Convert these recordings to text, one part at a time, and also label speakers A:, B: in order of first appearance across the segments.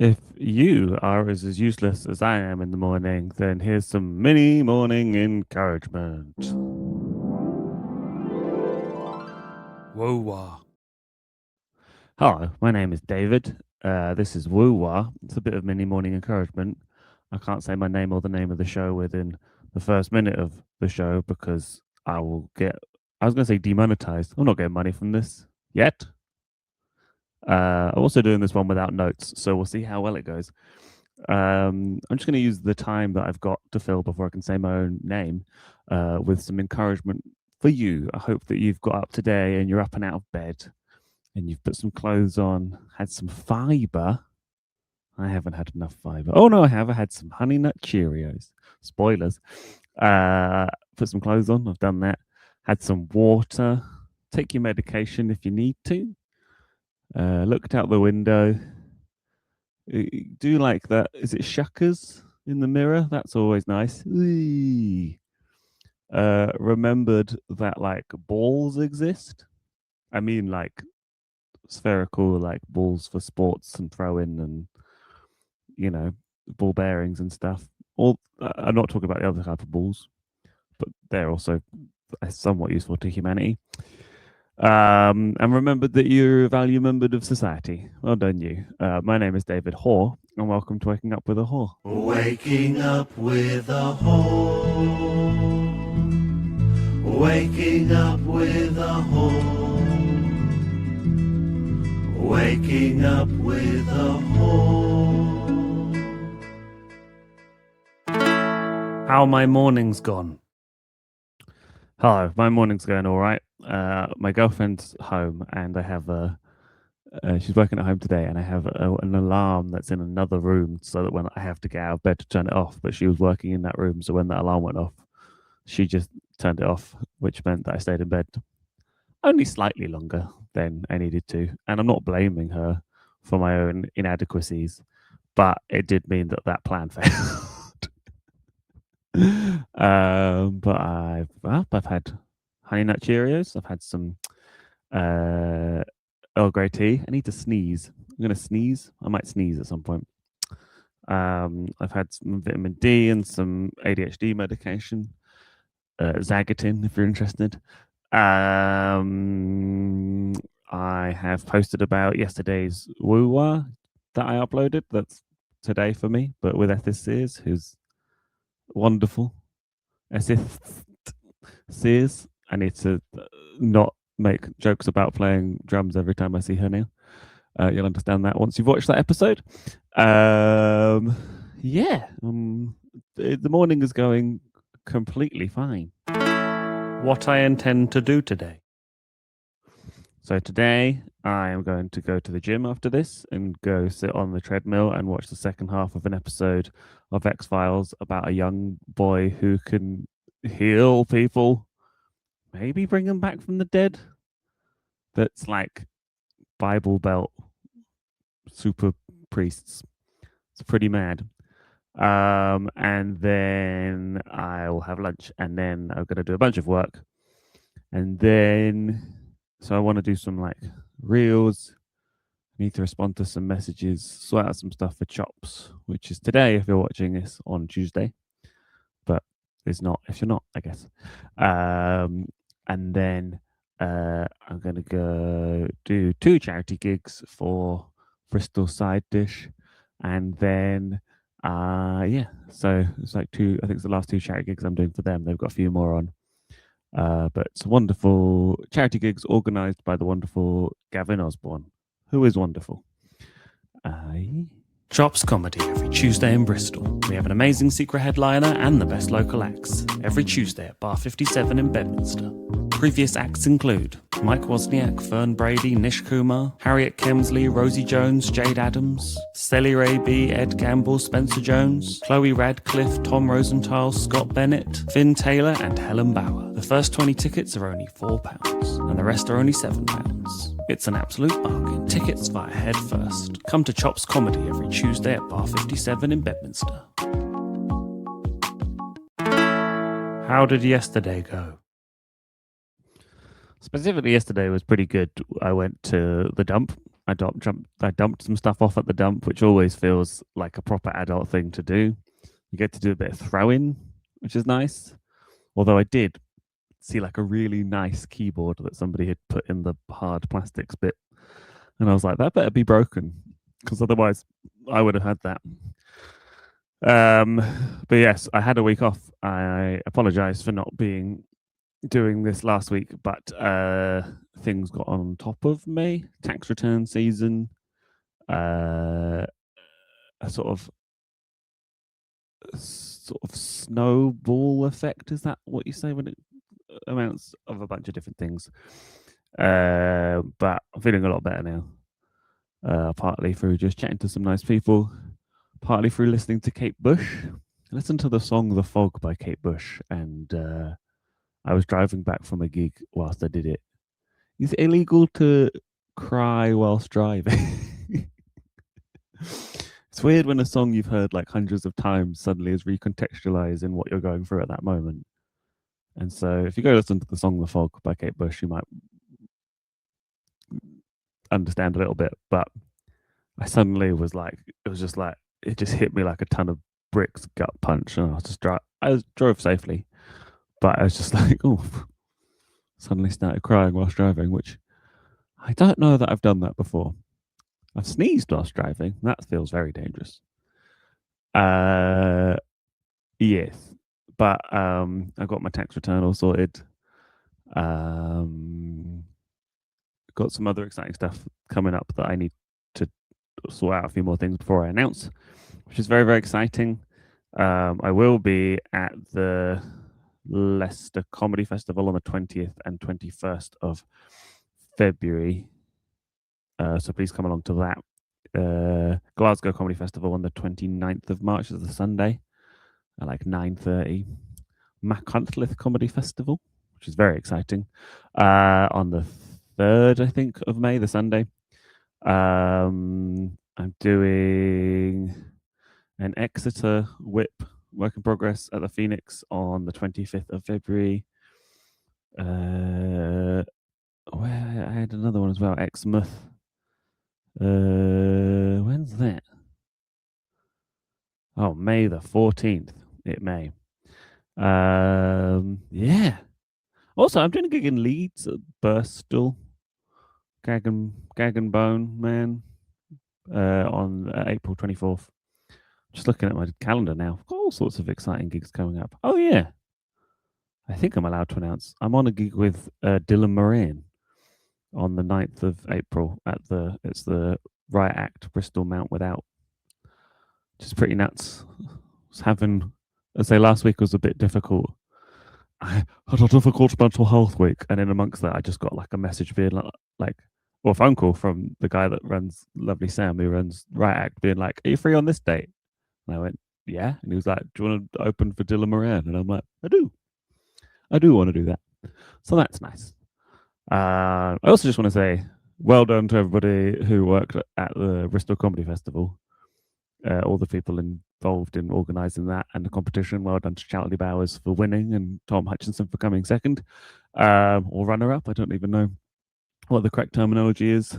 A: If you are as useless as I am in the morning, then here's some mini morning encouragement. WUWAH. Hello, my name is David. This is WUWAH. It's a bit of mini morning encouragement. I can't say my name or the name of the show within the first minute of the show because I was going to say demonetized. I'm not getting money from this yet. I'm also doing this one without notes, so we'll see how well it goes. I'm just going to use the time that I've got to fill before I can say my own name with some encouragement for you. I hope that you've got up today and you're up and out of bed and you've put some clothes on, had some fiber. I haven't had enough fiber. Oh, no, I have. I had some Honey Nut Cheerios. Spoilers. Put some clothes on. I've done that. Had some water. Take your medication if you need to. Looked out the window. Do like that. Is it shuckers in the mirror? That's always nice. Remembered that like balls exist. I mean, like spherical, like balls for sports and throwing and ball bearings and stuff. I'm not talking about the other type of balls, but they're also somewhat useful to humanity. And remembered that you're a value member of society. Well done, you. My name is David Hoare, and welcome to Waking Up with a Hoare.
B: Waking up with a Hoare. Waking up with a Hoare. Waking up with a Hoare.
A: How my morning's gone. Hello, my morning's going all right. My girlfriend's home, and I have she's working at home today, and I have an alarm that's in another room, so that when I have to get out of bed to turn it off, but she was working in that room, so when that alarm went off, she just turned it off, which meant that I stayed in bed only slightly longer than I needed to. And I'm not blaming her for my own inadequacies, but it did mean that plan failed. But I've had Honey Nut Cheerios. I've had some Earl Grey tea. I need to sneeze. I'm gonna sneeze. I might sneeze at some point. I've had some vitamin D and some ADHD medication. Zagatin, if you're interested. I have posted about yesterday's WUWAH that I uploaded. That's today for me, but with Ethis Sears, who's wonderful. Ethis Sears. I need to not make jokes about playing drums every time I see her now. You'll understand that once you've watched that episode. The morning is going completely fine. What I intend to do today. So today I am going to go to the gym after this and go sit on the treadmill and watch the second half of an episode of X-Files about a young boy who can heal people, maybe bring them back from the dead. That's like Bible Belt super priests. It's pretty mad. And then I'll have lunch, and then I'm going to do a bunch of work. And then, so I want to do some like reels. I need to respond to some messages, sort out some stuff for Chops, which is today if you're watching this on Tuesday, but it's not if you're not, I guess. And then I'm going to go do 2 charity gigs for Bristol Side Dish. And then, so it's like 2, I think it's the last 2 charity gigs I'm doing for them. They've got a few more on. But it's wonderful charity gigs organised by the wonderful Gavin Osborne, who is wonderful. Chops Comedy every Tuesday in Bristol. We have an amazing secret headliner and the best local acts every Tuesday at Bar 57 in Bedminster. Previous acts include Mike Wozniak, Fern Brady, Nish Kumar, Harriet Kemsley, Rosie Jones, Jade Adams, Sally Ray B, Ed Campbell, Spencer Jones, Chloe Radcliffe, Tom Rosenthal, Scott Bennett, Finn Taylor and Helen Bauer. The first 20 tickets are only £4 and the rest are only £7. It's an absolute bargain. Tickets via Head First. Come to Chops Comedy every Tuesday at Bar 57 in Bedminster. How did yesterday go? Specifically, yesterday was pretty good. I went to the dump. I dumped some stuff off at the dump, which always feels like a proper adult thing to do. You get to do a bit of throwing, which is nice. Although I did see like a really nice keyboard that somebody had put in the hard plastics bit, and I was like, that better be broken, because otherwise I would have had that. But yes, I had a week off. I apologize for not doing this last week, but things got on top of me. Tax return season, a sort of snowball effect. Is that what you say when it amounts of a bunch of different things? But I'm feeling a lot better now. Partly through just chatting to some nice people, partly through listening to Kate Bush. I listened to the song "The Fog" by Kate Bush, and I was driving back from a gig whilst I did it. Is it illegal to cry whilst driving? It's weird when a song you've heard like hundreds of times suddenly is recontextualized in what you're going through at that moment. And so if you go listen to the song "The Fog" by Kate Bush, you might understand a little bit. But I suddenly was like, it just hit me like a ton of bricks gut punch. And I drove safely, but I was just like, oh, suddenly started crying whilst driving, which I don't know that I've done that before. I've sneezed whilst driving. That feels very dangerous. Yes, but I got my tax return all sorted. Got some other exciting stuff coming up that I need to sort out a few more things before I announce, which is very, very exciting. I will be at the Leicester Comedy Festival on the 20th and 21st of February. So please come along to that. Glasgow Comedy Festival on the 29th of March is the Sunday at like 9:30. Machynlleth Comedy Festival, which is very exciting, on the 3rd, I think, of May, the Sunday. I'm doing an Exeter Whip work in progress at the Phoenix on the 25th of February. Where I had another one as well, Exmouth. When's that? Oh, May the 14th. It may. Yeah. Also, I'm doing a gig in Leeds at Birstall, Gag and Bone Man, on April 24th. Just looking at my calendar now, got all sorts of exciting gigs coming up. Oh yeah, I think I'm allowed to announce I'm on a gig with Dylan Moran on the 9th of April at it's the Riot Act Bristol Mount Without, which is pretty nuts. I say last week was a bit difficult. I had a difficult mental health week, and then amongst that, I just got like a message being or a phone call from the guy that runs Lovely Sam, who runs Riot Act, being like, "Are you free on this date?" And I went, "Yeah." And he was like, "Do you want to open for Dylan Moran?" And I'm like, I do want to do that. So that's nice. I also just want to say well done to everybody who worked at the Bristol Comedy Festival. All the people involved in organising that and the competition. Well done to Charlie Bowers for winning and Tom Hutchinson for coming second, or runner-up. I don't even know what the correct terminology is.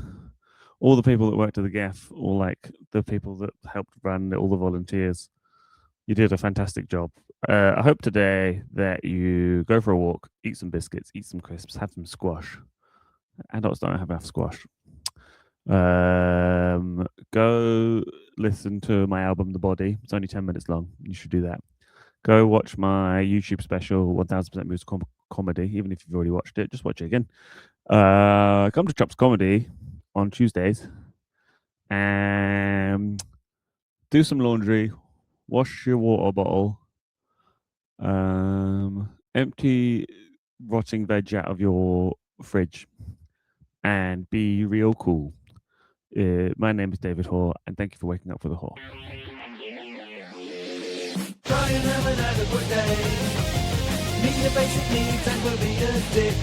A: All the people that worked at the GAF, all like the people that helped run, all the volunteers. You did a fantastic job. I hope today that you go for a walk, eat some biscuits, eat some crisps, have some squash. Adults don't have enough squash. Go listen to my album The Body. It's only 10 minutes long. You should do that. Go watch my YouTube special 1000% Moves Comedy. Even if you've already watched it, just watch it again. Come to Chops Comedy on Tuesdays and do some laundry, wash your water bottle, empty rotting veg out of your fridge, and be real cool. My name is David Hoare, and thank you for waking up with a Hoare.
B: Try and have an adequate day. Meet your basic needs and we'll be a dick.